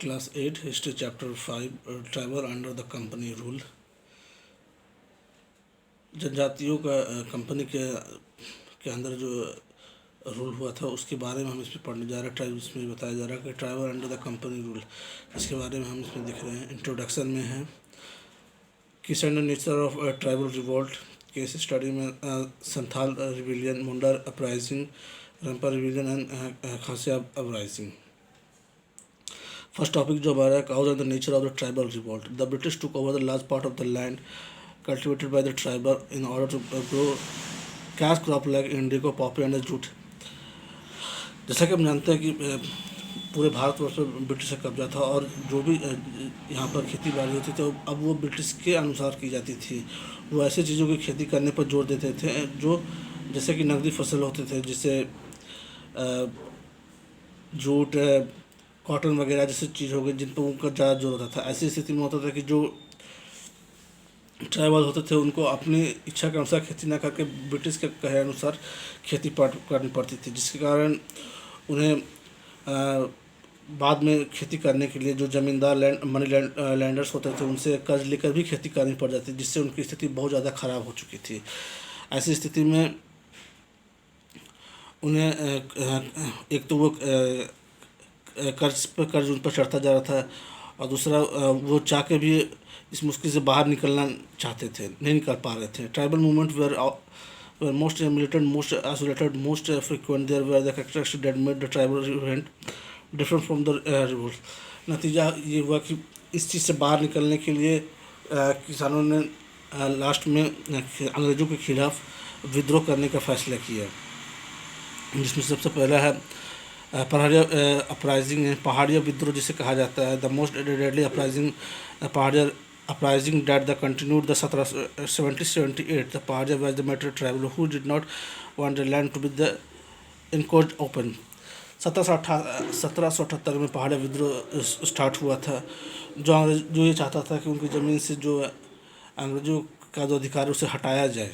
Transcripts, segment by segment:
Class 8 history chapter 5 tribal under the company rule. जनजातियों का company के अंदर जो रूल हुआ था उसके बारे में हम इसमें पढ़ने जा रहे हैं। ट्राइब इसमें बताया जा रहा है कि tribal under the company rule, इसके बारे में हम इसमें दिख रहे हैं। इंट्रोडक्शन में है किस and nature of tribal revolt, case study में Santhal rebellion, Munda uprising, Rampa rebellion and Khasia uprising. First topic जो हमारा है, cause and the nature of the tribal revolt. The British took over the large part of the land cultivated by the tribal in order to grow cash crop like indigo, poppy and jute. जैसा कि हम जानते हैं कि पूरे भारतवर्ष में British का कब्जा था और जो भी यहाँ पर खेती बाड़ी होती थी अब वो ब्रिटिश के अनुसार की जाती थी। वो ऐसी चीज़ों की खेती करने पर जोर देते थे जो जैसे कि नकदी फसल होते थे, जिससे जूट, कॉटन वगैरह जैसी चीज़ हो गई जिन पर उनका ज़्यादा जोर होता था। ऐसी स्थिति में होता था कि जो ट्राइबल होते थे उनको अपनी इच्छा के अनुसार खेती न करके ब्रिटिश के कहे अनुसार खेती करनी पड़ती थी, जिसके कारण उन्हें बाद में खेती करने के लिए जो ज़मींदार लैंडर्स होते थे उनसे कर्ज लेकर भी खेती करनी पड़ जाती, जिससे उनकी स्थिति बहुत ज़्यादा ख़राब हो चुकी थी। ऐसी स्थिति में उन्हें एक तो वो कर्ज उन पर चढ़ता जा रहा था और दूसरा वो चाह के भी इस मुश्किल से बाहर निकलना चाहते थे, नहीं निकल पा रहे थे। Tribal movement were most militant, most isolated, most frequent. There were the characteristics that made the tribal event different from the revolt. नतीजा ये हुआ कि इस चीज़ से बाहर निकलने के लिए किसानों ने लास्ट में अंग्रेज़ों के खिलाफ विद्रोह करने का फैसला किया, जिसमें सबसे पहला है पहाड़िया अपराइजिंग, पहाड़िया विद्रोह जिसे कहा जाता है। The most deadly uprising Paharia uprising that the continued the 1778. The Pahaja was the matter tribal who did not want the land to be the enclosed open. 1778 में पहाड़िया विद्रोह स्टार्ट हुआ था, जो ये चाहता था कि उनकी ज़मीन से जो अंग्रेज़ों का जो अधिकार उसे हटाया जाए।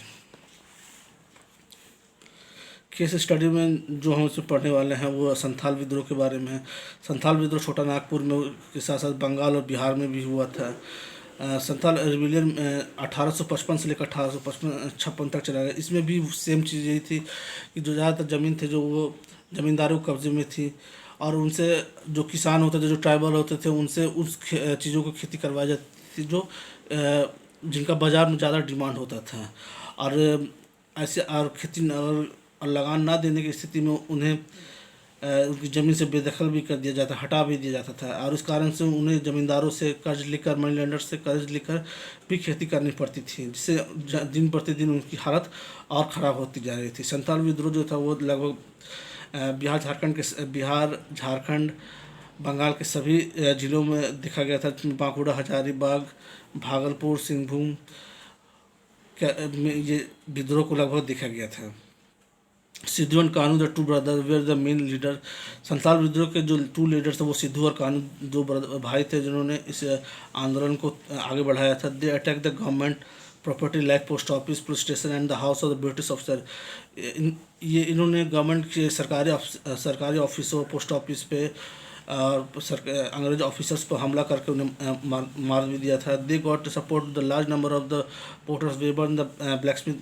केस स्टडी में जो हम इसमें पढ़ने वाले हैं वो संथाल विद्रोह के बारे में है। संथाल विद्रोह छोटा नागपुर में के साथ साथ बंगाल और बिहार में भी हुआ था। संथाल रिविलियन 1855 से लेकर 1856 तक चला गया। इसमें भी सेम चीज़ यही थी कि जो ज़्यादातर ज़मीन थे जो वो ज़मींदारों के कब्जे में थी और उनसे जो किसान होते थे, जो ट्राइबल होते थे, उनसे उस चीज़ों को खेती करवाई जाती थी जो जिनका बाज़ार में ज़्यादा डिमांड होता था। और ऐसे और खेती और लगान ना देने की स्थिति में उन्हें उनकी ज़मीन से बेदखल भी कर दिया जाता, हटा भी दिया जाता था और उस कारण से उन्हें ज़मींदारों से कर्ज लेकर, मनी लेंडर से कर्ज लेकर भी खेती करनी पड़ती थी, जिससे दिन प्रतिदिन उनकी हालत और ख़राब होती जा रही थी। संथाल विद्रोह जो था वो लगभग बिहार, झारखंड, बंगाल के सभी ज़िलों में देखा गया था। बांकुड़ा, हजारीबाग, भागलपुर, सिंहभूम में ये विद्रोह को लगभग देखा गया था। Sidhu and Kanhu the two brother were the main leader. Santhal विद्रोह के जो टू लीडर्स थे वो सिद्धू और कानू दो भाई थे जिन्होंने इस आंदोलन को आगे बढ़ाया था। They attack the government property like post office, police station and the house of the British officer. इन्होंने गवर्नमेंट के सरकारी ऑफिसों, पोस्ट ऑफिस पे और अंग्रेज ऑफिसर्स पर हमला करके उन्हें मार भी दिया था। They got support the large number of the porters, weber, the blacksmith.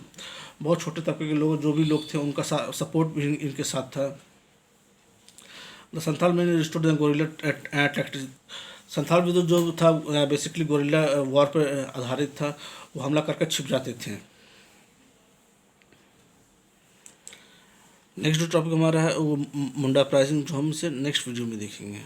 बहुत छोटे तबके के लोग, जो भी लोग थे, उनका सपोर्ट भी इनके साथ था। The Santhal man restored the gorilla tactics. Santhal विद्रोह जो था बेसिकली गोरिल्ला वॉर पर आधारित था। वो हमला करके छिप जाते थे। नेक्स्ट जो टॉपिक हमारा है वो मुंडा अपराइजिंग, जो हम इसे नेक्स्ट वीडियो में देखेंगे।